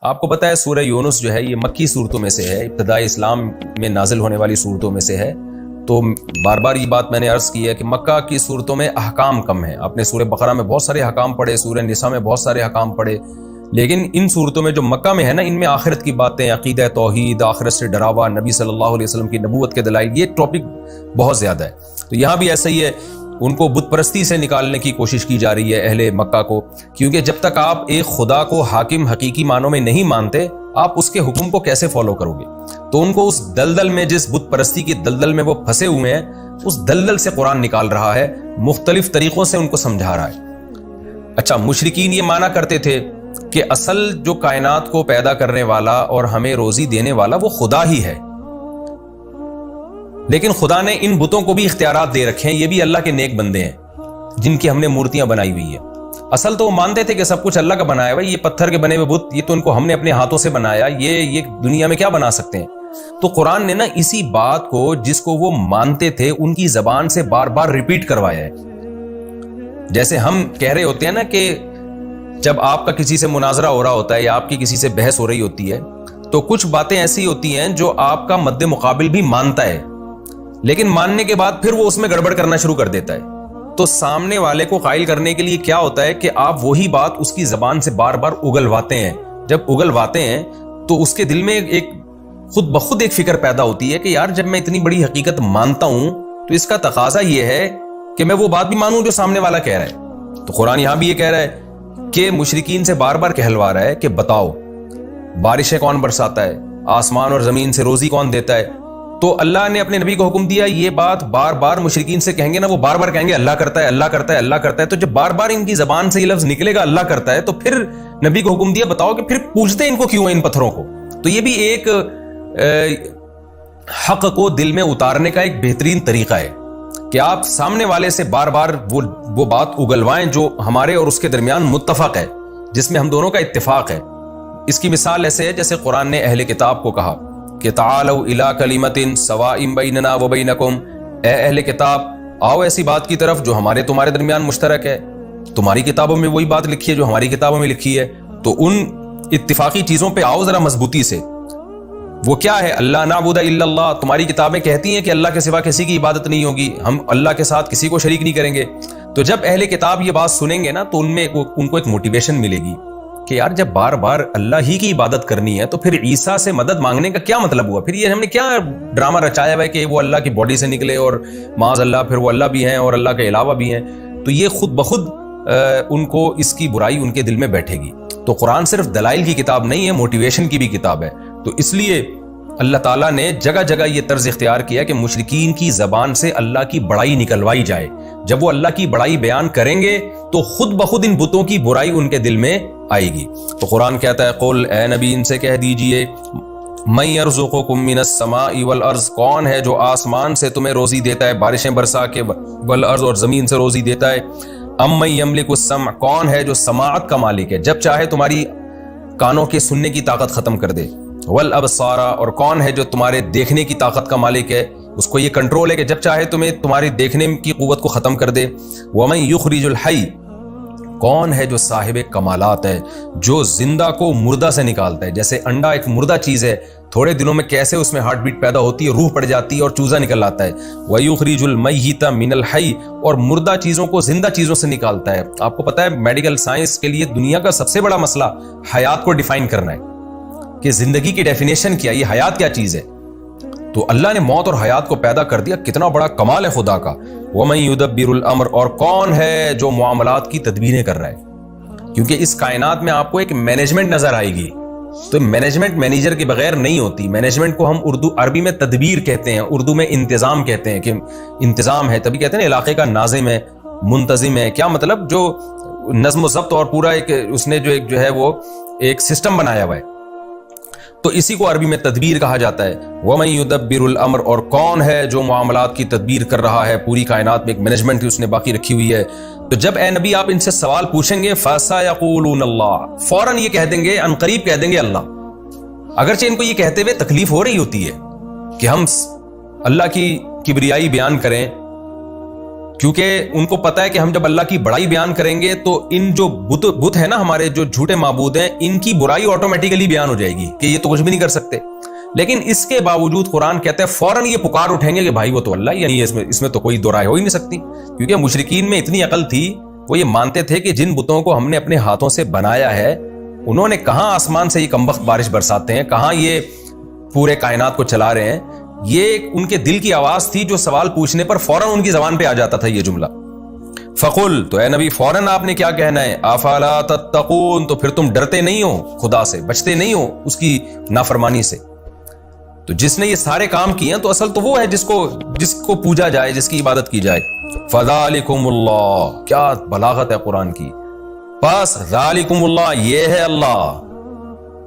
آپ کو پتہ ہے سورہ یونس جو ہے یہ مکی صورتوں میں سے ہے، ابتدائی اسلام میں نازل ہونے والی صورتوں میں سے ہے. تو بار بار یہ بات میں نے عرض کی ہے کہ مکہ کی صورتوں میں احکام کم ہیں. آپ نے سورہ بقرہ میں بہت سارے احکام پڑھے، سورہ نساء میں بہت سارے احکام پڑھے، لیکن ان صورتوں میں جو مکہ میں ہے نا، ان میں آخرت کی باتیں، عقیدہ توحید، آخرت سے ڈراوا، نبی صلی اللہ علیہ وسلم کی نبوت کے دلائل، یہ ٹاپک بہت زیادہ ہے. تو یہاں بھی ایسا ہی ہے، ان کو بت پرستی سے نکالنے کی کوشش کی جا رہی ہے اہل مکہ کو، کیونکہ جب تک آپ ایک خدا کو حاکم حقیقی معنوں میں نہیں مانتے، آپ اس کے حکم کو کیسے فالو کرو گے؟ تو ان کو اس دلدل میں، جس بت پرستی کی دلدل میں وہ پھنسے ہوئے ہیں، اس دلدل سے قرآن نکال رہا ہے، مختلف طریقوں سے ان کو سمجھا رہا ہے. اچھا، مشرکین یہ مانا کرتے تھے کہ اصل جو کائنات کو پیدا کرنے والا اور ہمیں روزی دینے والا وہ خدا ہی ہے، لیکن خدا نے ان بتوں کو بھی اختیارات دے رکھے ہیں، یہ بھی اللہ کے نیک بندے ہیں جن کی ہم نے مورتیاں بنائی ہوئی ہیں. اصل تو وہ مانتے تھے کہ سب کچھ اللہ کا بنایا ہوا ہے، یہ پتھر کے بنے ہوئے بت، یہ تو ان کو ہم نے اپنے ہاتھوں سے بنایا، یہ دنیا میں کیا بنا سکتے ہیں. تو قرآن نے نا اسی بات کو، جس کو وہ مانتے تھے، ان کی زبان سے بار بار ریپیٹ کروایا ہے. جیسے ہم کہہ رہے ہوتے ہیں نا کہ جب آپ کا کسی سے مناظرہ ہو رہا ہوتا ہے یا آپ کی کسی سے بحث ہو رہی ہوتی ہے، تو کچھ باتیں ایسی ہوتی ہیں جو آپ کا مد مقابل بھی مانتا ہے، لیکن ماننے کے بعد پھر وہ اس میں گڑبڑ کرنا شروع کر دیتا ہے. تو سامنے والے کو قائل کرنے کے لیے کیا ہوتا ہے کہ آپ وہی بات اس کی زبان سے بار بار اگلواتے ہیں. جب اگلواتے ہیں تو اس کے دل میں ایک خود بخود ایک فکر پیدا ہوتی ہے کہ یار جب میں اتنی بڑی حقیقت مانتا ہوں تو اس کا تقاضا یہ ہے کہ میں وہ بات بھی مانوں جو سامنے والا کہہ رہا ہے. تو قرآن یہاں بھی یہ کہہ رہا ہے کہ مشرکین سے بار بار کہلوا رہا ہے کہ بتاؤ بارشیں کون برساتا ہے، آسمان اور زمین سے روزی کون دیتا ہے. تو اللہ نے اپنے نبی کو حکم دیا، یہ بات بار بار مشرکین سے کہیں گے نا، وہ بار بار کہیں گے اللہ کرتا ہے، اللہ کرتا ہے، اللہ کرتا ہے. تو جب بار بار ان کی زبان سے یہ لفظ نکلے گا اللہ کرتا ہے، تو پھر نبی کو حکم دیا بتاؤ کہ پھر پوچھتے ہیں ان کو کیوں ہے ان پتھروں کو. تو یہ بھی ایک حق کو دل میں اتارنے کا ایک بہترین طریقہ ہے کہ آپ سامنے والے سے بار بار وہ بات اگلوائیں جو ہمارے اور اس کے درمیان متفق ہے، جس میں ہم دونوں کا اتفاق ہے. اس کی مثال ایسے ہے جیسے قرآن نے اہل کتاب کو کہا کہ تعالوا الی کلمۃ سواء بیننا وبینکم، اے اہل کتاب آؤ ایسی بات کی طرف جو ہمارے تمہارے درمیان مشترک ہے. تمہاری کتابوں میں وہی بات لکھی ہے جو ہماری کتابوں میں لکھی ہے، تو ان اتفاقی چیزوں پہ آؤ ذرا مضبوطی سے. وہ کیا ہے؟ اللہ نعبد الا اللہ، تمہاری کتابیں کہتی ہیں کہ اللہ کے سوا کسی کی عبادت نہیں ہوگی، ہم اللہ کے ساتھ کسی کو شریک نہیں کریں گے. تو جب اہل کتاب یہ بات سنیں گے نا تو ان کو ایک موٹیویشن ملے گی کہ یار جب بار بار اللہ ہی کی عبادت کرنی ہے تو پھر عیسیٰ سے مدد مانگنے کا کیا مطلب ہوا؟ پھر یہ ہم نے کیا ڈرامہ رچایا ہوا ہے کہ وہ اللہ کی باڈی سے نکلے اور معاذ اللہ پھر وہ اللہ بھی ہیں اور اللہ کے علاوہ بھی ہیں. تو یہ خود بخود ان کو اس کی برائی ان کے دل میں بیٹھے گی. تو قرآن صرف دلائل کی کتاب نہیں ہے، موٹیویشن کی بھی کتاب ہے. تو اس لیے اللہ تعالیٰ نے جگہ جگہ یہ طرز اختیار کیا کہ مشرکین کی زبان سے اللہ کی بڑائی نکلوائی جائے. جب وہ اللہ کی بڑائی بیان کریں گے تو خود بخود ان بتوں کی برائی ان کے دل میں آئے گی. تو قرآن کہتا ہے قل، اے نبی ان سے کہہ دیجئے، من یرزقکم من السماء والارض، کون ہے جو آسمان سے تمہیں روزی دیتا ہے، بارشیں برسا کے، والارض اور زمین سے روزی دیتا ہے. ام من یملک السمع، کون ہے جو سماعت کا مالک ہے، جب چاہے تمہاری کانوں کے سننے کی طاقت ختم کر دے. والابصار، اور کون ہے جو تمہارے دیکھنے کی طاقت کا مالک ہے، اس کو یہ کنٹرول ہے کہ جب چاہے تمہیں تمہاری دیکھنے کی قوت کو ختم کر دے. ومن یخرج الحی، کون ہے جو صاحب کمالات ہے، جو زندہ کو مردہ سے نکالتا ہے. جیسے انڈا ایک مردہ چیز ہے، تھوڑے دنوں میں کیسے اس میں ہارٹ بیٹ پیدا ہوتی ہے، روح پڑ جاتی ہے اور چوزہ نکل آتا ہے. وَيُخْرِجُ الْمَيِّتَ مِنَ الْحَيِّ، اور مردہ چیزوں کو زندہ چیزوں سے نکالتا ہے. آپ کو پتہ ہے میڈیکل سائنس کے لیے دنیا کا سب سے بڑا مسئلہ حیات کو ڈیفائن کرنا ہے کہ زندگی کی ڈیفینیشن کیا، یہ حیات کیا چیز ہے. تو اللہ نے موت اور حیات کو پیدا کر دیا، کتنا بڑا کمال ہے خدا کا. وَمَن يُدَبِّرُ الْأَمْرَ، اور کون ہے جو معاملات کی تدبیریں کر رہا ہے. کیونکہ اس کائنات میں آپ کو ایک مینجمنٹ نظر آئے گی، تو مینجمنٹ مینیجر کے بغیر نہیں ہوتی. مینجمنٹ کو ہم عربی میں تدبیر کہتے ہیں، اردو میں انتظام کہتے ہیں کہ انتظام ہے. تبھی کہتے ہیں نا علاقے کا ناظم ہے، منتظم ہے. کیا مطلب؟ جو نظم و ضبط اور پورا ایک اس نے جو ہے وہ ایک سسٹم بنایا ہوا ہے. تو اسی کو عربی میں تدبیر کہا جاتا ہے. وَمَن يُدَبِّرُ الْأَمْرَ، اور کون ہے جو معاملات کی تدبیر کر رہا ہے، پوری کائنات میں ایک مینجمنٹ اس نے باقی رکھی ہوئی ہے. تو جب اے نبی آپ ان سے سوال پوچھیں گے فَسَيَقُولُونَ اللَّهُ، فوراً یہ کہہ دیں گے، ان قریب کہہ دیں گے اللہ. اگرچہ ان کو یہ کہتے ہوئے تکلیف ہو رہی ہوتی ہے کہ ہم اللہ کی کبریائی بیان کریں، کیونکہ ان کو پتا ہے کہ ہم جب اللہ کی بڑائی بیان کریں گے تو ان جو بت ہے نا ہمارے جو جھوٹے معبود ہیں ان کی برائی آٹومیٹیکلی بیان ہو جائے گی کہ یہ تو کچھ بھی نہیں کر سکتے. لیکن اس کے باوجود قرآن کہتا ہے فوراً یہ پکار اٹھیں گے کہ بھائی وہ تو اللہ، یعنی اس میں تو کوئی دو رائے ہو ہی نہیں سکتی. کیونکہ مشرکین میں اتنی عقل تھی، وہ یہ مانتے تھے کہ جن بتوں کو ہم نے اپنے ہاتھوں سے بنایا ہے انہوں نے کہاں آسمان سے یہ کمبخت بارش برساتے ہیں، کہاں یہ پورے کائنات کو چلا رہے ہیں. یہ ان کے دل کی آواز تھی جو سوال پوچھنے پر فوراً ان کی زبان پہ آ جاتا تھا یہ جملہ. فقل، تو اے نبی فوراً آپ نے کیا کہنا ہے، افلا تتقون، تو پھر تم ڈرتے نہیں ہو خدا سے، بچتے نہیں ہو اس کی نافرمانی سے. تو جس نے یہ سارے کام کیے ہیں تو اصل تو وہ ہے جس کو پوجا جائے، جس کی عبادت کی جائے. فذالکم اللہ، کیا بلاغت ہے قرآن کی. پس ذالکم اللہ، یہ ہے اللہ.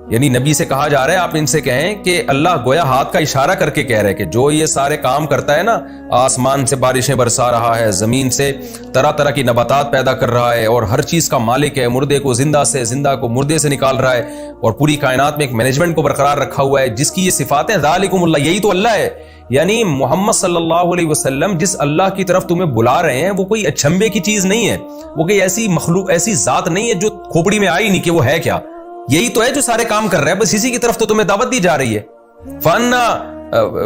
یعنی نبی سے کہا جا رہا ہے آپ ان سے کہیں کہ اللہ گویا ہاتھ کا اشارہ کر کے کہہ رہے کہ جو یہ سارے کام کرتا ہے نا، آسمان سے بارشیں برسا رہا ہے، زمین سے طرح طرح کی نباتات پیدا کر رہا ہے اور ہر چیز کا مالک ہے، مردے کو زندہ سے، زندہ کو مردے سے نکال رہا ہے اور پوری کائنات میں ایک مینجمنٹ کو برقرار رکھا ہوا ہے، جس کی یہ صفات ہیں، ذالکم اللہ، یہی تو اللہ ہے. یعنی محمد صلی اللہ علیہ وسلم جس اللہ کی طرف تمہیں بلا رہے ہیں وہ کوئی اچھمبے کی چیز نہیں ہے، وہ کوئی ایسی مخلوق، ایسی ذات نہیں ہے جو کھوپڑی میں آئی نہیں کہ وہ ہے کیا. یہی تو ہے جو سارے کام کر رہا ہے، بس اسی کی طرف تو تمہیں دعوت دی جا رہی ہے.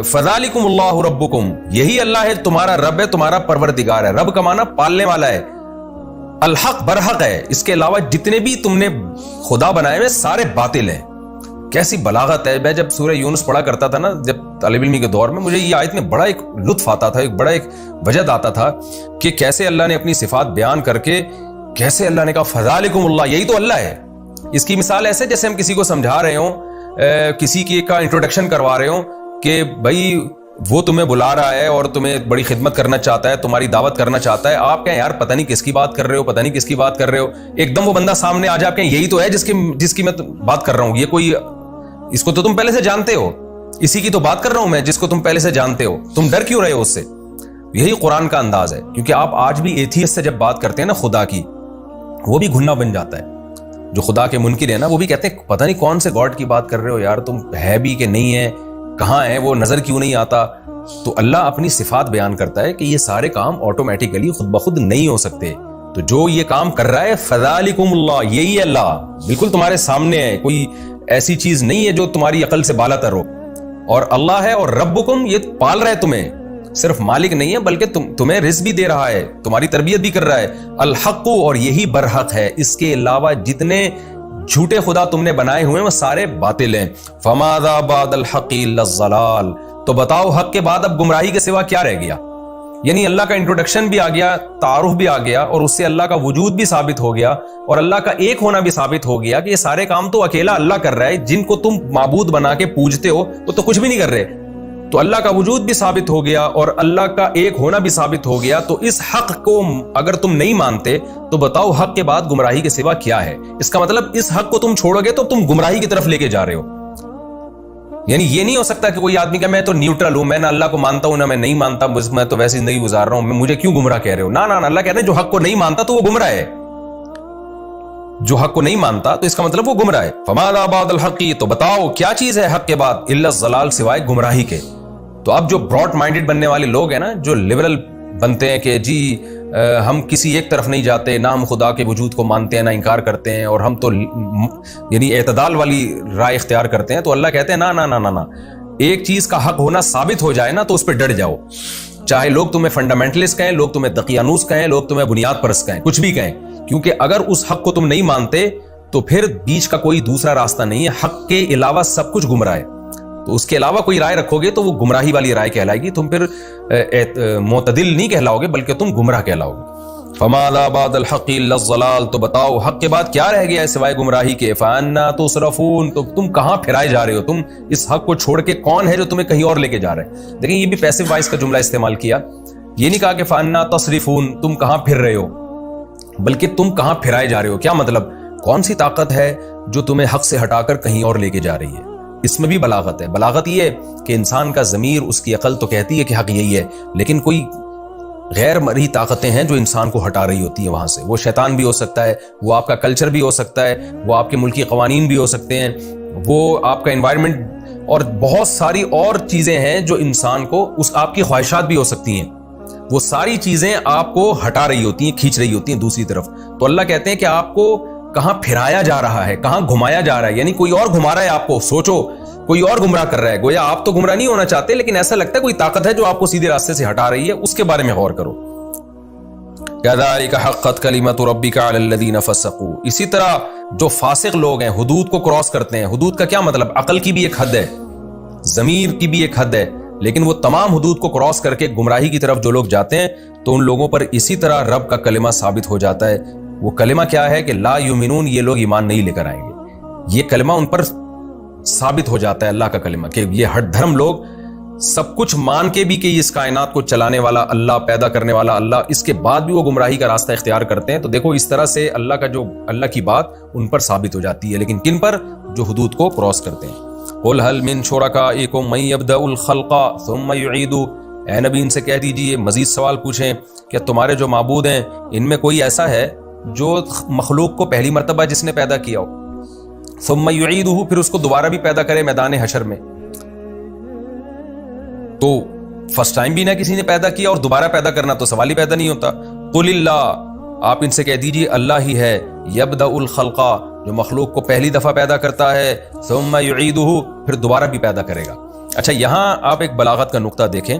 فذالکم اللہ ربکم، یہی اللہ ہے، تمہارا رب ہے، تمہارا پروردگار ہے. رب کا معنی پالنے والا ہے، الحق برحق ہے. اس کے علاوہ جتنے بھی تم نے خدا بنائے ہوئے سارے باطل ہیں. کیسی بلاغت ہے. میں جب سورہ یونس پڑھا کرتا تھا نا جب طالب علمی کے دور میں، مجھے یہ آیت میں بڑا ایک لطف آتا تھا، بڑا ایک وجد آتا تھا کہ کیسے اللہ نے اپنی صفات بیان کر کے کیسے اللہ نے کہا فذالکم اللہ، یہی تو اللہ ہے. اس کی مثال ایسے جیسے ہم کسی کو سمجھا رہے ہوں، کسی کی کا انٹروڈکشن کروا رہے ہوں کہ بھائی وہ تمہیں بلا رہا ہے اور تمہیں بڑی خدمت کرنا چاہتا ہے، تمہاری دعوت کرنا چاہتا ہے. آپ کہیں یار پتہ نہیں کس کی بات کر رہے ہو، پتہ نہیں کس کی بات کر رہے ہو. ایک دم وہ بندہ سامنے آ جا کے یہی تو ہے جس کی میں بات کر رہا ہوں. یہ کوئی، اس کو تو تم پہلے سے جانتے ہو، اسی کی تو بات کر رہا ہوں میں جس کو تم پہلے سے جانتے ہو. تم ڈر کیوں رہے ہو اس سے؟ یہی قرآن کا انداز ہے. کیونکہ آپ آج بھی ایتھیسٹ سے جب بات کرتے ہیں نا خدا کی، وہ بھی گھننا بن جاتا ہے. جو خدا کے منکر ہیں نا وہ بھی کہتے ہیں پتہ نہیں کون سے گاڈ کی بات کر رہے ہو یار، تم ہے بھی کہ نہیں ہے، کہاں ہے وہ، نظر کیوں نہیں آتا. تو اللہ اپنی صفات بیان کرتا ہے کہ یہ سارے کام آٹومیٹیکلی خود بخود نہیں ہو سکتے. تو جو یہ کام کر رہا ہے فذالکم اللہ، یہی ہے اللہ، بالکل تمہارے سامنے ہے، کوئی ایسی چیز نہیں ہے جو تمہاری عقل سے بالا تر ہو. اور اللہ ہے، اور ربکم، یہ پال رہا ہے تمہیں، صرف مالک نہیں ہے بلکہ تمہیں رزق بھی دے رہا ہے، تمہاری تربیت بھی کر رہا ہے. الحق، اور یہی برحق ہے. اس کے علاوہ جتنے جھوٹے خدا تم نے بنائے ہوئے ہیں وہ سارے باطل ہیں. فماذا بعد الحق الا الضلال، تو بتاؤ حق کے بعد اب گمراہی کے سوا کیا رہ گیا. یعنی اللہ کا انٹروڈکشن بھی آ گیا، تعارف بھی آ گیا، اور اس سے اللہ کا وجود بھی ثابت ہو گیا اور اللہ کا ایک ہونا بھی ثابت ہو گیا کہ یہ سارے کام تو اکیلا اللہ کر رہا ہے. جن کو تم معبود بنا کے پوجتے ہو وہ تو کچھ بھی نہیں کر رہے. تو اللہ کا وجود بھی ثابت ہو گیا اور اللہ کا ایک ہونا بھی ثابت ہو گیا. تو اس حق کو اگر تم نہیں مانتے تو بتاؤ حق کے بعد گمراہی کے سوا کیا ہے. اس کا مطلب اس حق کو تم چھوڑو گے تو تم گمراہی کی طرف لے کے جا رہے ہو. یعنی یہ نہیں ہو سکتا کہ کوئی آدمی کہ میں تو نیوٹرل ہوں، میں نہ اللہ کو مانتا ہوں نہ میں نہیں مانتا، میں تو ویسی زندگی گزار رہا ہوں، مجھے کیوں گمراہ کہہ رہے ہو. نہ اللہ کہہ رہے ہیں جو حق کو نہیں مانتا تو وہ گمراہ ہے. جو حق کو نہیں مانتا تو اس کا مطلب وہ گمراہ ہے. فماذا بعد الحق، تو بتاؤ کیا چیز ہے حق کے بعد، الا الضلال، سوائے گمراہی کے. تو اب جو براڈ مائنڈڈ بننے والے لوگ ہیں نا، جو لبرل بنتے ہیں کہ جی ہم کسی ایک طرف نہیں جاتے، نہ ہم خدا کے وجود کو مانتے ہیں نہ انکار کرتے ہیں، اور ہم تو یعنی اعتدال والی رائے اختیار کرتے ہیں. تو اللہ کہتے ہیں نہ، ایک چیز کا حق ہونا ثابت ہو جائے نا تو اس پہ ڈٹ جاؤ. چاہے لوگ تمہیں فنڈامنٹلسٹ کہیں، لوگ تمہیں دقیانوس کہیں، لوگ تمہیں بنیاد پرست کہیں، کچھ بھی کہیں. کیونکہ اگر اس حق کو تم نہیں مانتے تو پھر بیچ کا کوئی دوسرا راستہ نہیں ہے. حق کے علاوہ سب کچھ گمراہ ہے. تو اس کے علاوہ کوئی رائے رکھو گے تو وہ گمراہی والی رائے کہلائے گی. تم پھر معتدل نہیں کہلاؤ گے بلکہ تم گمراہ کہلاؤ گے. فماذا بعد الحق الا الضلال، تو بتاؤ حق کے بعد کیا رہ گیا ہے سوائے گمراہی کے. فانا تصرفون، تو تم کہاں پھرائے جا رہے ہو. تم اس حق کو چھوڑ کے کون ہے جو تمہیں کہیں اور لے کے جا رہے ہیں. لیکن یہ بھی پیسو وائس کا جملہ استعمال کیا. یہ نہیں کہا کہ فانا تصرفون، تم کہاں پھر رہے ہو، بلکہ تم کہاں پھرائے جا رہے ہو. کیا مطلب، کون سی طاقت ہے جو تمہیں حق سے ہٹا کر کہیں اور لے کے جا رہی ہے. اس میں بھی بلاغت ہے. بلاغت یہ ہے کہ انسان کا ضمیر، اس کی عقل تو کہتی ہے کہ حق یہی ہے، لیکن کوئی غیر مرئی طاقتیں ہیں جو انسان کو ہٹا رہی ہوتی ہیں وہاں سے. وہ شیطان بھی ہو سکتا ہے، وہ آپ کا کلچر بھی ہو سکتا ہے، وہ آپ کے ملکی قوانین بھی ہو سکتے ہیں، وہ آپ کا انوائرمنٹ، اور بہت ساری اور چیزیں ہیں جو انسان کو، اس آپ کی خواہشات بھی ہو سکتی ہیں. وہ ساری چیزیں آپ کو ہٹا رہی ہوتی ہیں, کھینچ رہی ہوتی ہیں دوسری طرف. تو اللہ کہتے ہیں کہ آپ کو کہاں پھرایا جا رہا ہے, کہاں گھمایا جا رہا ہے, یعنی کوئی اور گھما رہا ہے آپ کو. سوچو کوئی اور گمراہ کر رہا ہے, گویا آپ تو گمراہ نہیں ہونا چاہتے لیکن ایسا لگتا ہے کوئی طاقت ہے جو آپ کو سیدھے راستے سے ہٹا رہی ہے. اس کے بارے میں غور کرو. كَذَلِكَ حَقَّتْ كَلِمَةُ رَبِّكَ عَلَى الَّذِينَ فَسَقُوا. اسی طرح جو فاسق لوگ ہیں, حدود کو کراس کرتے ہیں. حدود کا کیا مطلب؟ عقل کی بھی ایک حد ہے, ضمیر کی بھی ایک حد ہے, لیکن وہ تمام حدود کو کراس کر کے گمراہی کی طرف جو لوگ جاتے ہیں تو ان لوگوں پر اسی طرح رب کا کلمہ ثابت ہو جاتا ہے. وہ کلمہ کیا ہے کہ لا یؤمنون, یہ لوگ ایمان نہیں لے کر آئیں گے. یہ کلمہ ان پر ثابت ہو جاتا ہے, اللہ کا کلمہ, کہ یہ ہٹ دھرم لوگ سب کچھ مان کے بھی کہ اس کائنات کو چلانے والا اللہ, پیدا کرنے والا اللہ, اس کے بعد بھی وہ گمراہی کا راستہ اختیار کرتے ہیں. تو دیکھو اس طرح سے اللہ کی بات ان پر ثابت ہو جاتی ہے, لیکن کن پر؟ جو حدود کو کراس کرتے ہیں. قُلْ هَلْ مِن شُرَكَائِكُم مَّن يَبْدَأُ الْخَلْقَ ثُمَّ يُعِيدُهُ. اے نبی ان سے کہہ دیجئے, مزید سوال پوچھیں کہ تمہارے جو معبود ہیں ان میں کوئی ایسا ہے جو مخلوق کو پہلی مرتبہ جس نے پیدا کیا ہو, ثم یعیدہ, پھر اس کو دوبارہ بھی پیدا کرے میدان حشر میں. تو فرسٹ ٹائم بھی نہ کسی نے پیدا کیا اور دوبارہ پیدا کرنا تو سوال ہی پیدا نہیں ہوتا. قل اللہ, آپ ان سے کہہ دیجئے اللہ ہی ہے, یبدأ الخلق, جو مخلوق کو پہلی دفعہ پیدا کرتا ہے, ثم یعیدہ, پھر دوبارہ بھی پیدا کرے گا. اچھا یہاں آپ ایک بلاغت کا نقطہ دیکھیں.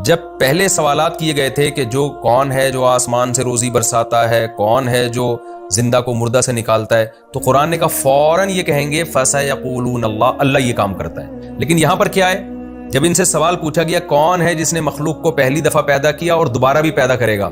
جب پہلے سوالات کیے گئے تھے کہ جو کون ہے جو آسمان سے روزی برساتا ہے, کون ہے جو زندہ کو مردہ سے نکالتا ہے, تو قرآن نے کہا فوراً یہ کہیں گے فَسَيَقُولُونَ اللَّهُ, اللہ یہ کام کرتا ہے. لیکن یہاں پر کیا ہے, جب ان سے سوال پوچھا گیا کون ہے جس نے مخلوق کو پہلی دفعہ پیدا کیا اور دوبارہ بھی پیدا کرے گا,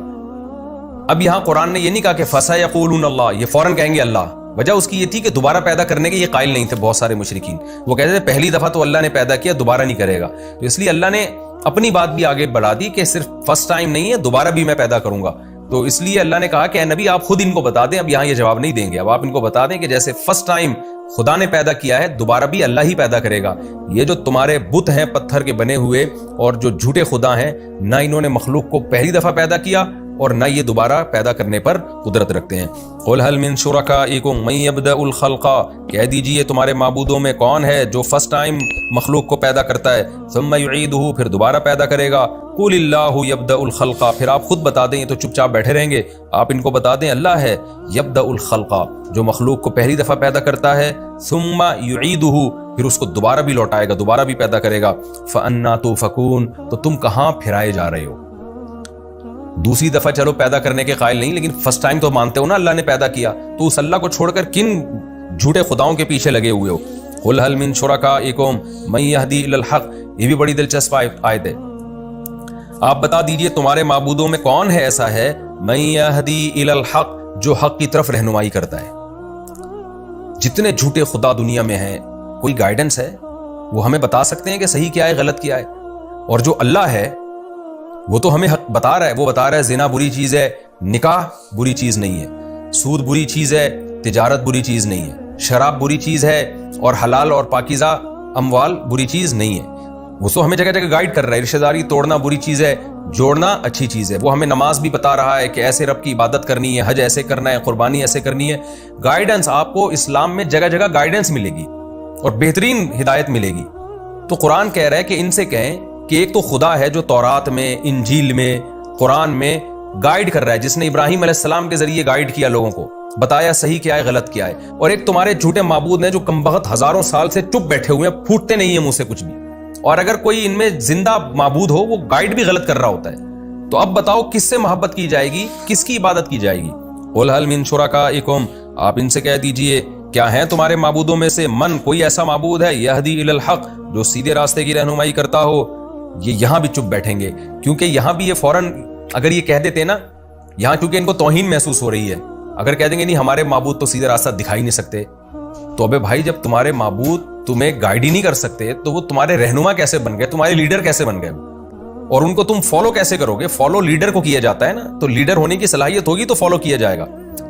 اب یہاں قرآن نے یہ نہیں کہا کہ فَسَيَقُولُونَ اللَّهُ, یہ فوراً کہیں گے اللہ. وجہ اس کی یہ تھی کہ دوبارہ پیدا کرنے کے یہ قائل نہیں تھے بہت سارے مشرکین. وہ کہتے تھے پہلی دفعہ تو اللہ نے پیدا کیا, دوبارہ نہیں کرے گا. تو اس لیے اللہ نے اپنی بات بھی آگے بڑھا دی کہ صرف فرسٹ ٹائم نہیں ہے, دوبارہ بھی میں پیدا کروں گا. تو اس لیے اللہ نے کہا کہ اے نبی آپ خود ان کو بتا دیں. اب یہاں یہ جواب نہیں دیں گے, اب آپ ان کو بتا دیں کہ جیسے فرسٹ ٹائم خدا نے پیدا کیا ہے, دوبارہ بھی اللہ ہی پیدا کرے گا. یہ جو تمہارے بت ہیں پتھر کے بنے ہوئے اور جو جھوٹے خدا ہیں, نہ انہوں نے مخلوق کو پہلی دفعہ پیدا کیا اور نہ یہ دوبارہ پیدا کرنے پر قدرت رکھتے ہیں. قُلْ هَلْ مِن شُرَكَائِكُم مَّن يَبْدَأُ الْخَلْقَ, کہہ دیجئے تمہارے معبودوں میں کون ہے جو فرسٹ ٹائم مخلوق کو پیدا کرتا ہے, ثم یعیدہ, پھر دوبارہ پیدا کرے گا. قُلِ اللَّهُ يَبْدَأُ الْخَلْقَ, پھر آپ خود بتا دیں, یہ تو چپ چاپ بیٹھے رہیں گے, آپ ان کو بتا دیں اللہ ہے یبدأ الخلق, جو مخلوق کو پہلی دفعہ پیدا کرتا ہے, ثم یعیدہ, پھر اس کو دوبارہ بھی لوٹائے گا, دوبارہ بھی پیدا کرے گا. فَأَنَّىٰ تُؤْفَكُونَ, تو تم کہاں پھرائے جا رہے ہو. دوسری دفعہ چلو پیدا کرنے کے قائل نہیں, لیکن فرسٹ ٹائم تو مانتے ہو نا اللہ نے پیدا کیا, تو اس اللہ کو چھوڑ کر کن جھوٹے خداؤں کے پیچھے لگے ہوئے ہو. قُلْ هَلْ مِن شُرَكَائِكُم مَّن يَهْدِي إِلَى الْحَقِّ, یہ بھی بڑی دلچسپ آیت ہے. آپ بتا دیجئے تمہارے معبودوں میں کون ہے ایسا ہے, مَن يَهْدِي إِلَى الْحَقِّ, جو حق کی طرف رہنمائی کرتا ہے. جتنے جھوٹے خدا دنیا میں ہیں, کوئی گائیڈنس ہے, وہ ہمیں بتا سکتے ہیں کہ صحیح کیا ہے غلط کیا ہے. اور جو اللہ ہے وہ تو ہمیں حق بتا رہا ہے, وہ بتا رہا ہے زنا بری چیز ہے, نکاح بری چیز نہیں ہے, سود بری چیز ہے, تجارت بری چیز نہیں ہے, شراب بری چیز ہے, اور حلال اور پاکیزہ اموال بری چیز نہیں ہے. وہ تو ہمیں جگہ جگہ گائیڈ کر رہا ہے. رشتہ داری توڑنا بری چیز ہے, جوڑنا اچھی چیز ہے. وہ ہمیں نماز بھی بتا رہا ہے کہ ایسے رب کی عبادت کرنی ہے, حج ایسے کرنا ہے, قربانی ایسے کرنی ہے. گائیڈنس آپ کو اسلام میں جگہ جگہ گائیڈنس ملے گی اور بہترین ہدایت ملے گی. تو قرآن کہہ رہا ہے کہ ان سے کہیں کہ ایک تو خدا ہے جو تورات میں, انجیل میں, قرآن میں گائیڈ کر رہا ہے, جس نے ابراہیم علیہ السلام کے ذریعے گائیڈ کیا لوگوں کو, بتایا صحیح کیا ہے غلط کیا ہے. اور ایک تمہارے جھوٹے معبود ہیں جو کمبخت ہزاروں سال سے چپ بیٹھے ہوئے ہیں, پھوٹتے نہیں ہیں منہ سے کچھ بھی, اور اگر کوئی ان میں زندہ معبود ہو وہ گائیڈ بھی غلط کر رہا ہوتا ہے. تو اب بتاؤ کس سے محبت کی جائے گی, کس کی عبادت کی جائے گی. قُلْ هَلْ مِن شُرَكَائِكُم, آپ ان سے کہہ دیجئے کیا ہیں تمہارے معبودوں میں سے, من, کوئی ایسا معبود ہے, یہدی الی الحق, جو سیدھے راستے کی رہنمائی کرتا ہو. یہ یہاں بھی چپ بیٹھیں گے, کیونکہ یہاں بھی یہ فوراً اگر یہ کہہ دیتے نا, یہاں چونکہ ان کو توہین محسوس ہو رہی ہے, اگر کہہ دیں گے نہیں ہمارے معبود تو سیدھے راستہ دکھائی نہیں سکتے, تو ابے بھائی جب تمہارے معبود تمہیں گائیڈ ہی نہیں کر سکتے تو وہ تمہارے رہنما کیسے بن گئے, تمہارے لیڈر کیسے بن گئے, اور ان کو تم فالو کیسے کرو گے. فالو لیڈر کو کیا جاتا ہے نا, تو لیڈر ہونے کی صلاحیت ہوگی تو فالو کیا جائے گا.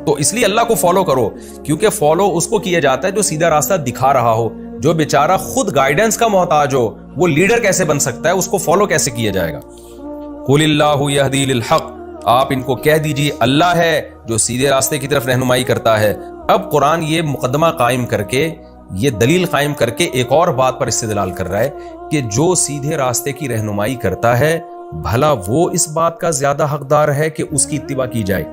تو اس لیے اللہ کو فالو کرو, کیونکہ فالو اس کو کیا جاتا ہے جو سیدھا راستہ دکھا رہا ہو. جو بیچارہ خود گائیڈنس کا محتاج ہو وہ لیڈر کیسے بن سکتا ہے, اس کو فالو کیسے کیا جائے گا. قُلِ اللَّهُ يَهْدِي لِلْحَقِّ, آپ ان کو کہہ دیجئے اللہ ہے جو سیدھے راستے کی طرف رہنمائی کرتا ہے. اب قرآن یہ مقدمہ قائم کر کے, یہ دلیل قائم کر کے ایک اور بات پر استدلال کر رہا ہے کہ جو سیدھے راستے کی رہنمائی کرتا ہے بھلا وہ اس بات کا زیادہ حقدار ہے کہ اس کی اتباع کی جائے،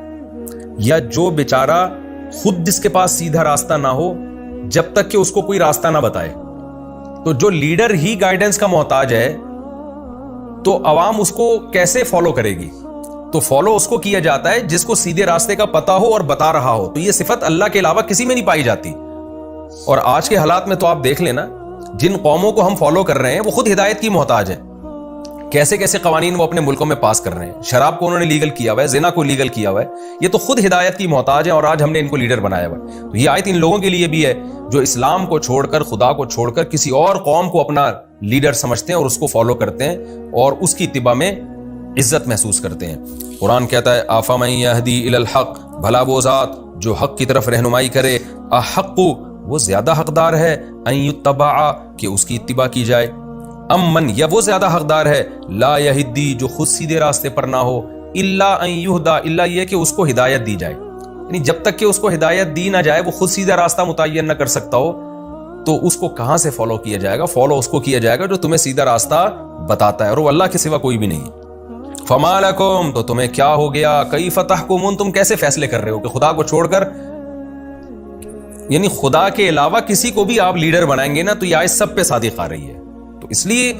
یا جو بیچارہ خود جس کے پاس سیدھا راستہ نہ ہو جب تک کہ اس کو کوئی راستہ نہ بتائے؟ تو جو لیڈر ہی گائیڈنس کا محتاج ہے تو عوام اس کو کیسے فالو کرے گی؟ تو فالو اس کو کیا جاتا ہے جس کو سیدھے راستے کا پتہ ہو اور بتا رہا ہو. تو یہ صفت اللہ کے علاوہ کسی میں نہیں پائی جاتی. اور آج کے حالات میں تو آپ دیکھ لینا، جن قوموں کو ہم فالو کر رہے ہیں وہ خود ہدایت کی محتاج ہیں. کیسے کیسے قوانین وہ اپنے ملکوں میں پاس کر رہے ہیں، شراب کو انہوں نے لیگل کیا ہوا ہے، زنا کو لیگل کیا ہوا ہے، یہ تو خود ہدایت کی محتاج ہے اور آج ہم نے ان کو لیڈر بنایا ہوا ہے. تو یہ آیت ان لوگوں کے لیے بھی ہے جو اسلام کو چھوڑ کر، خدا کو چھوڑ کر کسی اور قوم کو اپنا لیڈر سمجھتے ہیں اور اس کو فالو کرتے ہیں اور اس کی اتباع میں عزت محسوس کرتے ہیں. قرآن کہتا ہے افمن یہدی الی الحق، بھلا وہ ذات جو حق کی طرف رہنمائی کرے، احق، وہ زیادہ حقدار ہے، ان یتبع، کہ اس کی اتباع کی جائے، امن، یا وہ زیادہ حقدار ہے، لا یہدی، جو خود سیدھے راستے پر نہ ہو، الا ان یہدا، الا یہ کہ اس کو ہدایت دی جائے. یعنی جب تک کہ اس کو ہدایت دی نہ جائے، وہ خود سیدھا راستہ متعین نہ کر سکتا ہو، تو اس کو کہاں سے فالو کیا جائے گا؟ فالو اس کو کیا جائے گا جو تمہیں سیدھا راستہ بتاتا ہے، اور وہ اللہ کے سوا کوئی بھی نہیں. فما لکم، تو تمہیں کیا ہو گیا، کیف تحکمون، تم کیسے فیصلے کر رہے ہو کہ خدا کو چھوڑ کر، یعنی خدا کے علاوہ کسی کو بھی آپ لیڈر بنائیں گے نا تو یہ آیت سب پہ صادق آ رہی ہے. تو اس لیے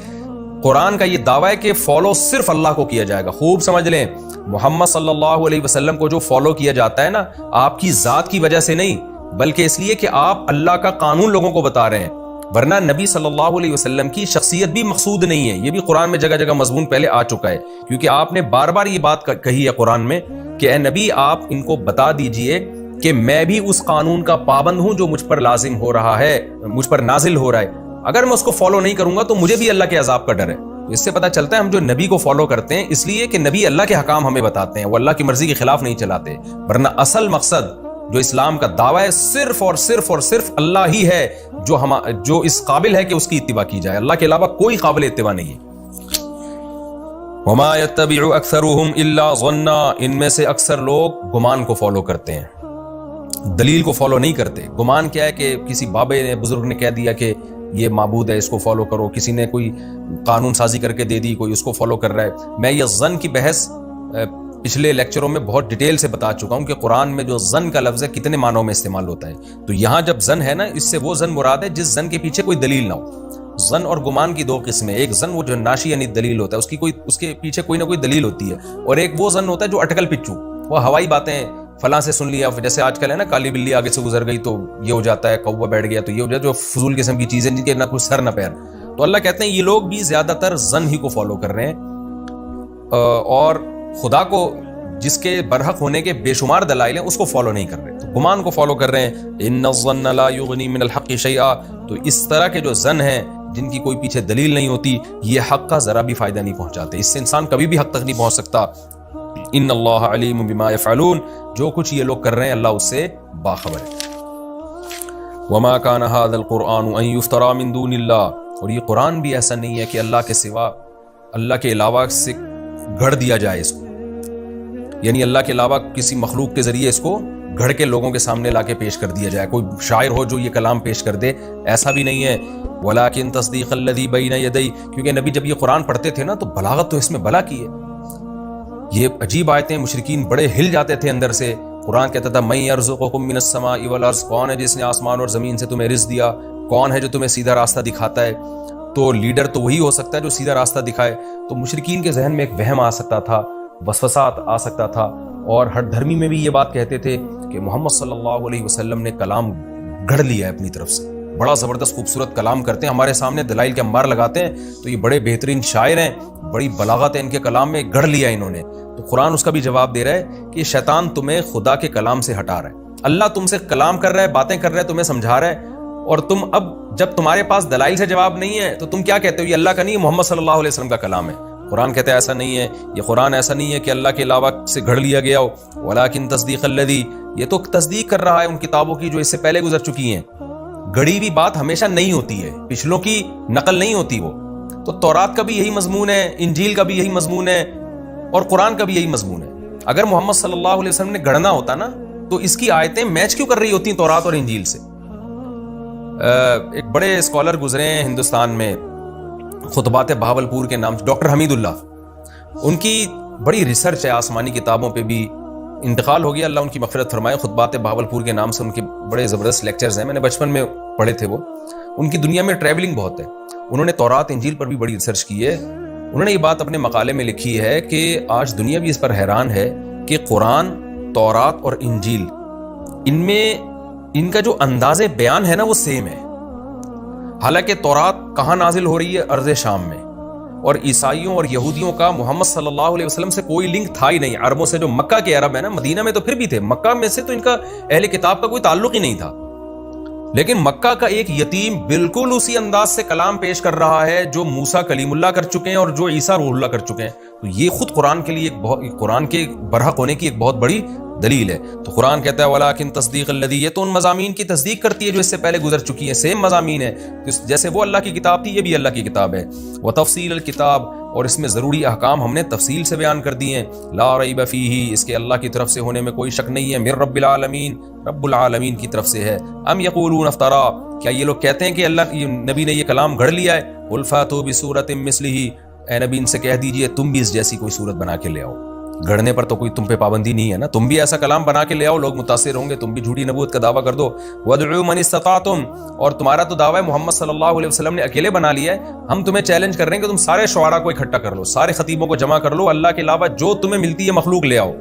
قرآن کا یہ دعویٰ ہے کہ فالو صرف اللہ کو کیا جائے گا. خوب سمجھ لیں، محمد صلی اللہ علیہ وسلم کو جو فالو کیا جاتا ہے نا، آپ کی ذات کی وجہ سے نہیں، بلکہ اس لیے کہ آپ اللہ کا قانون لوگوں کو بتا رہے ہیں. ورنہ نبی صلی اللہ علیہ وسلم کی شخصیت بھی مقصود نہیں ہے. یہ بھی قرآن میں جگہ جگہ مضمون پہلے آ چکا ہے، کیونکہ آپ نے بار بار یہ بات کہی ہے قرآن میں کہ اے نبی، آپ ان کو بتا دیجئے کہ میں بھی اس قانون کا پابند ہوں جو مجھ پر لازم ہو رہا ہے، مجھ پر نازل ہو رہا ہے. اگر میں اس کو فالو نہیں کروں گا تو مجھے بھی اللہ کے عذاب کا ڈر ہے. اس سے پتہ چلتا ہے ہم جو نبی کو فالو کرتے ہیں اس لیے کہ نبی اللہ کے حکام ہمیں بتاتے ہیں، وہ اللہ کی مرضی کے خلاف نہیں چلاتے. ورنہ اصل مقصد جو اسلام کا دعویٰ ہے صرف اور صرف اور صرف اللہ ہی ہے جو اس قابل ہے کہ اس کی اتباع کی جائے. اللہ کے علاوہ کوئی قابل اتباع نہیں ہے. وما يتبع اکثرهم الا ظنا، ان میں سے اکثر لوگ گمان کو فالو کرتے ہیں، دلیل کو فالو نہیں کرتے. گمان کیا ہے کہ کسی بابے نے، بزرگ نے کہہ دیا کہ یہ معبود ہے، اس کو فالو کرو، کسی نے کوئی قانون سازی کر کے دے دی، کوئی اس کو فالو کر رہا ہے. میں یہ ظن کی بحث پچھلے لیکچروں میں بہت ڈیٹیل سے بتا چکا ہوں کہ قرآن میں جو ظن کا لفظ ہے کتنے معنوں میں استعمال ہوتا ہے. تو یہاں جب ظن ہے نا، اس سے وہ ظن مراد ہے جس ظن کے پیچھے کوئی دلیل نہ ہو. ظن اور گمان کی دو قسمیں، ایک ظن وہ جو ناشی یعنی دلیل ہوتا ہے، اس کے پیچھے کوئی نہ کوئی دلیل ہوتی ہے، اور ایک وہ ظن ہوتا ہے جو اٹکل پچو، وہ ہوائی باتیں، فلاں سے سن لیا، جیسے آج کل ہے نا کالی بلی آگے سے گزر گئی تو یہ ہو جاتا ہے، کوا بیٹھ گیا تو یہ ہو جاتا ہے، جو فضول قسم کی چیزیں جن کے نہ کوئی سر نہ پیر. تو اللہ کہتے ہیں یہ لوگ بھی زیادہ تر ظن ہی کو فالو کر رہے ہیں، اور خدا کو جس کے برحق ہونے کے بے شمار دلائل ہیں اس کو فالو نہیں کر رہے، تو گمان کو فالو کر رہے ہیں. ان الظن لا یغنی من الحق شیئا، تو اس طرح کے جو ظن ہیں جن کی کوئی پیچھے دلیل نہیں ہوتی، یہ حق کا ذرا بھی فائدہ نہیں پہنچاتے. اس سے انسان کبھی بھی حق تک نہیں پہنچ سکتا. ان اللہ علیم بما یفعلون، جو کچھ یہ لوگ کر رہے ہیں اللہ اس سے باخبر ہے. وما کان ھذا القرآن ان یفترى من دون اللہ، اور یہ قرآن بھی ایسا نہیں ہے کہ اللہ کے سوا، اللہ کے علاوہ سے گھڑ دیا جائے اس کو، یعنی اللہ کے علاوہ کسی مخلوق کے ذریعے اس کو گھڑ کے لوگوں کے سامنے لا کے پیش کر دیا جائے. کوئی شاعر ہو جو یہ کلام پیش کر دے، ایسا بھی نہیں ہے. ولیکن تصدیق الذی بین یدی، کیونکہ نبی جب یہ قرآن پڑھتے تھے نا تو بلاغت تو اس میں بلا کی ہے. یہ عجیب آیتیں، مشرکین بڑے ہل جاتے تھے اندر سے. قرآن کہتا تھا من یرزقکم من السماء والارض، کون ہے جس نے آسمان اور زمین سے تمہیں رزق دیا، کون ہے جو تمہیں سیدھا راستہ دکھاتا ہے. تو لیڈر تو وہی ہو سکتا ہے جو سیدھا راستہ دکھائے. تو مشرکین کے ذہن میں ایک وہم آ سکتا تھا، وسوسات آ سکتا تھا، اور ہر دھرمی میں بھی یہ بات کہتے تھے کہ محمد صلی اللہ علیہ وسلم نے کلام گھڑ لیا ہے اپنی طرف سے، بڑا زبردست خوبصورت کلام کرتے ہیں، ہمارے سامنے دلائل کے انبار لگاتے ہیں، تو یہ بڑے بہترین شاعر ہیں، بڑی بلاغت ہے ان کے کلام میں، گھڑ لیا انہوں نے. تو قرآن اس کا بھی جواب دے رہا ہے کہ شیطان تمہیں خدا کے کلام سے ہٹا رہا ہے. اللہ تم سے کلام کر رہا ہے، باتیں کر رہا ہے، تمہیں سمجھا رہا ہے، اور تم اب جب تمہارے پاس دلائل سے جواب نہیں ہے تو تم کیا کہتے ہو یہ اللہ کا نہیں، محمد صلی اللہ علیہ وسلم کا کلام ہے. قرآن کہتے ہیں ایسا نہیں ہے، یہ قرآن ایسا نہیں ہے کہ اللہ کے علاوہ سے گھڑ لیا گیا ہو. ولیکن تصدیق الذی، یہ تو تصدیق کر رہا ہے ان کتابوں کی جو اس سے پہلے گزر چکی ہیں. گھڑی ہوئی بات ہمیشہ نہیں ہوتی ہے، پچھلوں کی نقل نہیں ہوتی. وہ تو تورات کا بھی یہی مضمون ہے، انجیل کا بھی یہی مضمون ہے، اور قرآن کا بھی یہی مضمون ہے. اگر محمد صلی اللہ علیہ وسلم نے گھڑنا ہوتا نا تو اس کی آیتیں میچ کیوں کر رہی ہوتی ہیں تورات اور انجیل سے. ایک بڑے اسکالر گزرے ہیں ہندوستان میں، خطبات بہاولپور کے نام سے، ڈاکٹر حمید اللہ. ان کی بڑی ریسرچ ہے آسمانی کتابوں پہ بھی. انتقال ہو گیا, اللہ ان کی مغفرت فرمائے. خطبات بہاولپور کے نام سے ان کے بڑے زبردست لیکچرز ہیں, میں نے بچپن میں پڑھے تھے وہ. ان کی دنیا میں ٹریولنگ بہت ہے, انہوں نے تورات انجیل پر بھی بڑی ریسرچ کی ہے. انہوں نے یہ بات اپنے مقالے میں لکھی ہے کہ آج دنیا بھی اس پر حیران ہے کہ قرآن, تورات اور انجیل, ان میں ان کا جو انداز بیان ہے نا وہ سیم ہے. حالانکہ تورات کہاں نازل ہو رہی ہے؟ ارض شام میں. اور عیسائیوں اور یہودیوں کا محمد صلی اللہ علیہ وسلم سے کوئی لنک تھا ہی نہیں. عربوں سے, جو مکہ کے عرب ہیں نا, مدینہ میں تو پھر بھی تھے, مکہ میں سے تو ان کا اہل کتاب کا کوئی تعلق ہی نہیں تھا. لیکن مکہ کا ایک یتیم بالکل اسی انداز سے کلام پیش کر رہا ہے جو موسیٰ کلیم اللہ کر چکے ہیں اور جو عیسیٰ روح اللہ کر چکے ہیں. تو یہ خود قرآن کے لیے قرآن کے برحق ہونے کی ایک بہت بڑی دلیل ہے. تو قرآن کہتا ہے وَلَٰكِن تَصْدِيقَ الَّذِي, یہ تو ان مضامین کی تصدیق کرتی ہے جو اس سے پہلے گزر چکی ہیں, سیم مضامین ہے. جیسے وہ اللہ کی کتاب تھی, یہ بھی اللہ کی کتاب ہے. وَتَفْصِيلَ الْكِتاب, اور اس میں ضروری احکام ہم نے تفصیل سے بیان کر دیے ہیں. لا ریب فیہ, اس کے اللہ کی طرف سے ہونے میں کوئی شک نہیں ہے. من رب العالمین, رب العالمین کی طرف سے ہے. ام یقولون افترا, کیا یہ لوگ کہتے ہیں کہ اللہ نبی نے یہ کلام گھڑ لیا ہے. قل فاتوا بسورۃ مثلہ, اے نبی ان سے کہہ دیجئے تم بھی اس جیسی کوئی صورت بنا کے لے آؤ. گھڑنے پر تو کوئی تم پہ پابندی نہیں ہے نا, تم بھی ایسا کلام بنا کے لے آؤ, لوگ متاثر ہوں گے, تم بھی جھوٹی نبوت کا دعویٰ کر دو. وادعوا من استطعتم, اور تمہارا تو دعویٰ محمد صلی اللہ علیہ وسلم نے اکیلے بنا لیا ہے. ہم تمہیں چیلنج کر رہے ہیں کہ تم سارے شعراء کو اکٹھا کر لو, سارے خطیبوں کو جمع کر لو, اللہ کے علاوہ جو تمہیں ملتی ہے مخلوق لے آؤ.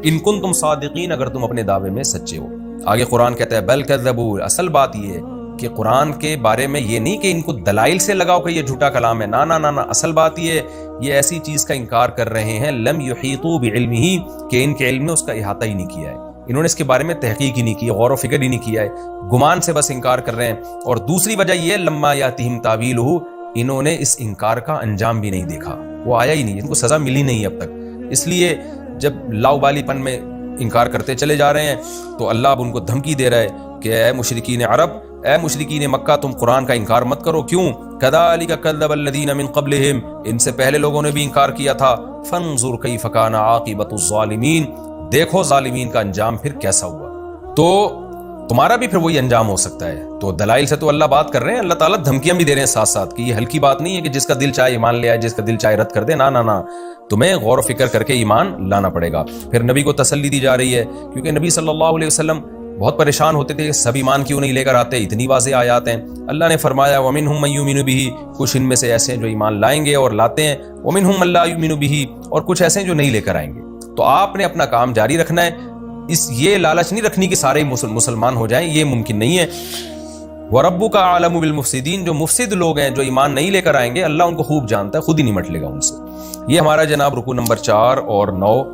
ان کنتم صادقین, اگر تم اپنے دعوے میں سچے ہو. آگے قرآن کہتا ہے بل کذبوا, اصل بات یہ ہے کہ قرآن کے بارے میں یہ نہیں کہ ان کو دلائل سے لگاؤ کہ یہ جھوٹا کلام ہے, نا نا نا نا, اصل بات یہ ایسی چیز کا انکار کر رہے ہیں لم یحیطوا بعلمہ, کہ ان کے علم نے اس کا احاطہ ہی نہیں کیا ہے, انہوں نے اس کے بارے میں تحقیق ہی نہیں کی, غور و فکر ہی نہیں کیا ہے, گمان سے بس انکار کر رہے ہیں. اور دوسری وجہ یہ لما یاتہم تاویلہ, انہوں نے اس انکار کا انجام بھی نہیں دیکھا, وہ آیا ہی نہیں, ان کو سزا ملی نہیں اب تک. اس لیے جب لاؤبالی پن میں انکار کرتے چلے جا رہے ہیں تو اللہ اب ان کو دھمکی دے رہا ہے کہ اے مشرکین عرب, اے مشرکین مکہ, تم قرآن کا انکار مت کرو. کیوں؟ کذالک کذب الذین من قبلہم, ان سے پہلے لوگوں نے بھی انکار کیا تھا. فانظر کیف کان عاقبۃ الظالمین, دیکھو ظالمین کا انجام پھر کیسا ہوا. تو تمہارا بھی پھر وہی انجام ہو سکتا ہے. تو دلائل سے تو اللہ بات کر رہے ہیں, اللہ تعالیٰ دھمکیاں بھی دے رہے ہیں ساتھ ساتھ, کہ یہ ہلکی بات نہیں ہے کہ جس کا دل چاہے ایمان لے آئے, جس کا دل چاہے رد کر دے. نا نا نا, تمہیں غور و فکر کر کے ایمان لانا پڑے گا. پھر نبی کو تسلی دی جا رہی ہے, کیونکہ نبی صلی اللہ علیہ وسلم بہت پریشان ہوتے تھے, سب ایمان کیوں نہیں لے کر آتے, اتنی واضح آیات ہیں. اللہ نے فرمایا وَمِنْهُمْ مَن يُؤْمِنُ بِهِ, کچھ ان میں سے ایسے ہیں جو ایمان لائیں گے اور لاتے ہیں. وَمِنْهُمْ مَن لَا يُؤْمِنُ بِهِ, اور کچھ ایسے ہیں جو نہیں لے کر آئیں گے. تو آپ نے اپنا کام جاری رکھنا ہے, یہ لالچ نہیں رکھنی کہ سارے مسلمان ہو جائیں, یہ ممکن نہیں ہے. وَرَبُّكَ أَعْلَمُ بِالْمُفْسِدِينَ, جو مفسد لوگ ہیں, جو ایمان نہیں لے کر آئیں گے, اللہ ان کو خوب جانتا ہے, خود ہی نمٹ لے گا ان سے. یہ ہمارا جناب رکوع نمبر 4 اور 9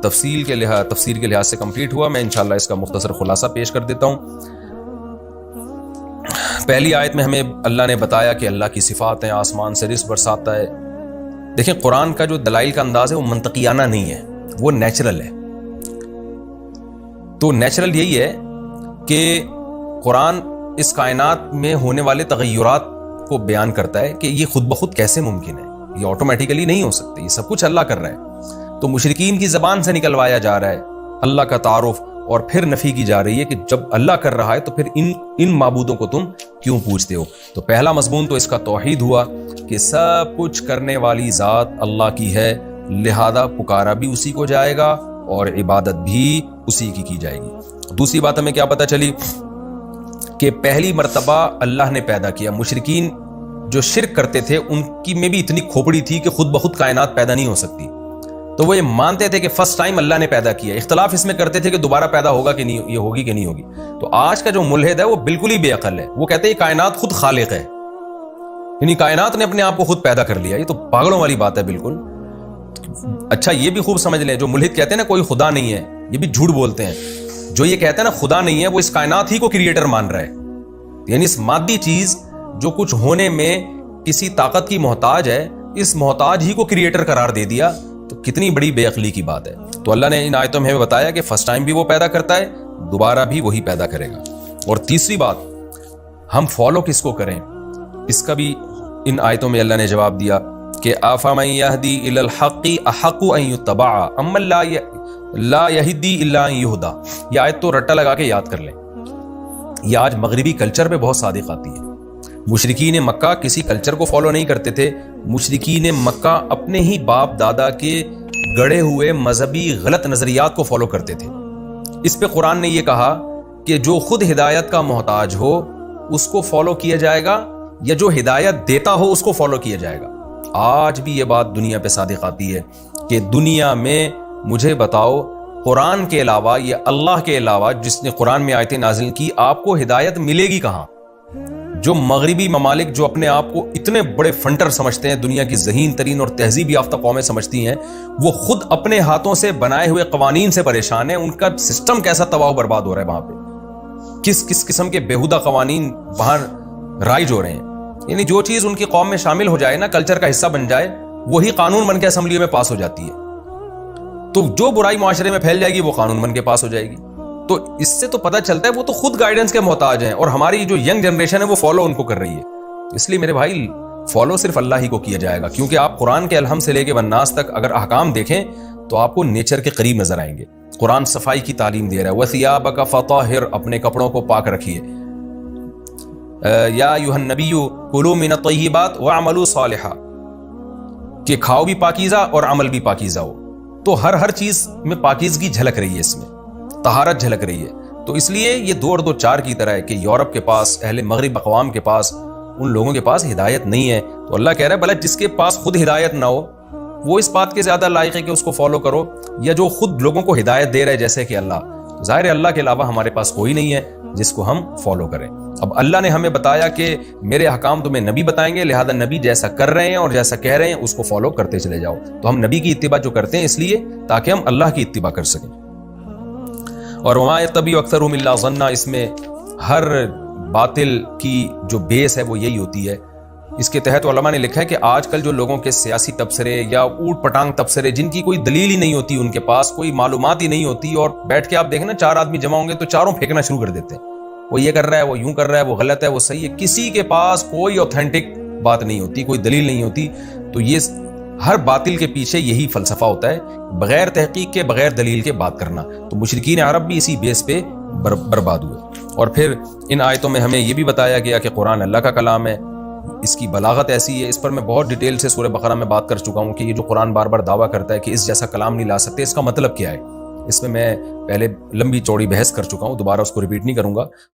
تفسیر کے لحاظ سے کمپلیٹ ہوا. میں انشاءاللہ اس کا مختصر خلاصہ پیش کر دیتا ہوں. پہلی آیت میں ہمیں اللہ نے بتایا کہ اللہ کی صفات ہیں, آسمان سے رزق برساتا ہے. دیکھیں قرآن کا جو دلائل کا انداز ہے وہ منطقیانہ نہیں ہے, وہ نیچرل ہے. تو نیچرل یہی ہے کہ قرآن اس کائنات میں ہونے والے تغیرات کو بیان کرتا ہے کہ یہ خود بخود کیسے ممکن ہے, یہ آٹومیٹیکلی نہیں ہو سکتے, یہ سب کچھ اللہ کر رہا ہے. تو مشرکین کی زبان سے نکلوایا جا رہا ہے اللہ کا تعارف, اور پھر نفی کی جا رہی ہے کہ جب اللہ کر رہا ہے تو پھر ان معبودوں کو تم کیوں پوچھتے ہو. تو پہلا مضمون تو اس کا توحید ہوا کہ سب کچھ کرنے والی ذات اللہ کی ہے, لہذا پکارا بھی اسی کو جائے گا اور عبادت بھی اسی کی جائے گی. دوسری بات ہمیں کیا پتہ چلی کہ پہلی مرتبہ اللہ نے پیدا کیا. مشرکین جو شرک کرتے تھے ان کی میں بھی اتنی کھوپڑی تھی کہ خود بخود کائنات پیدا نہیں ہو سکتی, تو وہ یہ مانتے تھے کہ فرسٹ ٹائم اللہ نے پیدا کیا. اختلاف اس میں کرتے تھے کہ دوبارہ پیدا ہوگا کہ نہیں, یہ ہوگی کہ نہیں ہوگی. تو آج کا جو ملحد ہے وہ بالکل ہی بے عقل ہے, وہ کہتے ہیں کائنات خود خالق ہے, یعنی کائنات نے اپنے آپ کو خود پیدا کر لیا. یہ تو پاگلوں والی بات ہے بالکل. اچھا یہ بھی خوب سمجھ لیں, جو ملحد کہتے ہیں نا کوئی خدا نہیں ہے, یہ بھی جھوٹ بولتے ہیں. جو یہ کہتے ہیں نا خدا نہیں ہے, وہ اس کائنات ہی کو کریٹر مان رہا ہے, یعنی اس مادی چیز جو کچھ ہونے میں کسی طاقت کی محتاج ہے, اس محتاج ہی کو کریٹر قرار دے دیا. تو کتنی بڑی بے عقلی کی بات ہے. تو اللہ نے ان آیتوں میں بتایا کہ فرسٹ ٹائم بھی وہ پیدا کرتا ہے, دوبارہ بھی وہی پیدا کرے گا. اور تیسری بات, ہم فالو کس کو کریں, اس کا بھی ان آیتوں میں اللہ نے جواب دیا کہ افمن یہدی الی الحق احق ان یتبع امن لا یہدی الا ان یہدی. یہ آیت تو رٹا لگا کے یاد کر لیں, یہ آج مغربی کلچر پہ بہت صادق آتی ہے. مشرکین مکہ کسی کلچر کو فالو نہیں کرتے تھے، مشرکین مکہ اپنے ہی باپ دادا کے گڑے ہوئے مذہبی غلط نظریات کو فالو کرتے تھے۔ اس پہ قرآن نے یہ کہا کہ جو خود ہدایت کا محتاج ہو اس کو فالو کیا جائے گا، یا جو ہدایت دیتا ہو اس کو فالو کیا جائے گا۔ آج بھی یہ بات دنیا پہ صادق آتی ہے کہ دنیا میں مجھے بتاؤ قرآن کے علاوہ یا اللہ کے علاوہ جس نے قرآن میں آیتیں نازل کی، آپ کو ہدایت ملے گی کہاں؟ جو مغربی ممالک جو اپنے آپ کو اتنے بڑے فنٹر سمجھتے ہیں، دنیا کی ذہین ترین اور تہذیب یافتہ قومیں سمجھتی ہیں، وہ خود اپنے ہاتھوں سے بنائے ہوئے قوانین سے پریشان ہیں۔ ان کا سسٹم کیسا تباہ و برباد ہو رہا ہے وہاں پہ، کس قسم کے بیہودہ قوانین وہاں رائج ہو رہے ہیں۔ یعنی جو چیز ان کی قوم میں شامل ہو جائے نا، کلچر کا حصہ بن جائے، وہی قانون بن کے اسمبلی میں پاس ہو جاتی ہے۔ تو جو برائی معاشرے میں پھیل جائے گی وہ قانون بن کے پاس ہو جائے گی۔ تو اس سے تو پتہ چلتا ہے وہ تو خود گائیڈنس کے محتاج ہیں، اور ہماری جو ینگ جنریشن ہے وہ فالو ان کو کر رہی ہے۔ اس لیے میرے بھائی فالو صرف اللہ ہی کو کیا جائے گا، کیونکہ آپ قرآن کے الحم سے لے کے والناس تک اگر احکام دیکھیں تو آپ کو نیچر کے قریب نظر آئیں گے۔ قرآن صفائی کی تعلیم دے رہا ہے، وَثِيَابَكَ فَطَهِّرْ، اپنے کپڑوں کو پاک رکھیے۔ یا ایھا النبی کلوا من الطیبات واعملوا صالحا، کہ کھاؤ بھی پاکیزہ اور عمل بھی پاکیزہ ہو۔ تو ہر چیز میں پاکیزگی جھلک رہی ہے، اس میں طہارت جھلک رہی ہے۔ تو اس لیے یہ 2 اور 2 4 کی طرح ہے کہ یورپ کے پاس، اہل مغرب اقوام کے پاس، ان لوگوں کے پاس ہدایت نہیں ہے۔ تو اللہ کہہ رہا ہے بھلا جس کے پاس خود ہدایت نہ ہو وہ اس بات کے زیادہ لائق ہے کہ اس کو فالو کرو، یا جو خود لوگوں کو ہدایت دے رہے جیسے کہ اللہ۔ ظاہر ہے اللہ کے علاوہ ہمارے پاس کوئی نہیں ہے جس کو ہم فالو کریں۔ اب اللہ نے ہمیں بتایا کہ میرے احکام تمہیں نبی بتائیں گے، لہذا نبی جیسا کر رہے ہیں اور جیسا کہہ رہے ہیں اس کو فالو کرتے چلے جاؤ۔ تو ہم نبی کی اتباع جو کرتے ہیں اس لیے تاکہ ہم اللہ کی اتباع کر سکیں۔ اور وما یتبع اکثرهم الا ظنا، اس میں ہر باطل کی جو بیس ہے وہ یہی ہوتی ہے۔ اس کے تحت علماء نے لکھا ہے کہ آج کل جو لوگوں کے سیاسی تبصرے یا اوٹ پٹانگ تبصرے، جن کی کوئی دلیل ہی نہیں ہوتی، ان کے پاس کوئی معلومات ہی نہیں ہوتی، اور بیٹھ کے آپ دیکھیں نا 4 آدمی جمع ہوں گے تو چاروں پھینکنا شروع کر دیتے ہیں، وہ یہ کر رہا ہے، وہ یوں کر رہا ہے، وہ غلط ہے، وہ صحیح ہے۔ کسی کے پاس کوئی اوتھینٹک بات نہیں ہوتی، کوئی دلیل نہیں ہوتی۔ تو یہ ہر باطل کے پیچھے یہی فلسفہ ہوتا ہے، بغیر تحقیق کے، بغیر دلیل کے بات کرنا۔ تو مشرکین عرب بھی اسی بیس پہ برباد ہوئے۔ اور پھر ان آیتوں میں ہمیں یہ بھی بتایا گیا کہ قرآن اللہ کا کلام ہے، اس کی بلاغت ایسی ہے۔ اس پر میں بہت ڈیٹیل سے سورہ بقرہ میں بات کر چکا ہوں کہ یہ جو قرآن بار بار دعویٰ کرتا ہے کہ اس جیسا کلام نہیں لا سکتے، اس کا مطلب کیا ہے۔ اس میں پہلے لمبی چوڑی بحث کر چکا ہوں، دوبارہ اس کو ریپیٹ نہیں کروں گا۔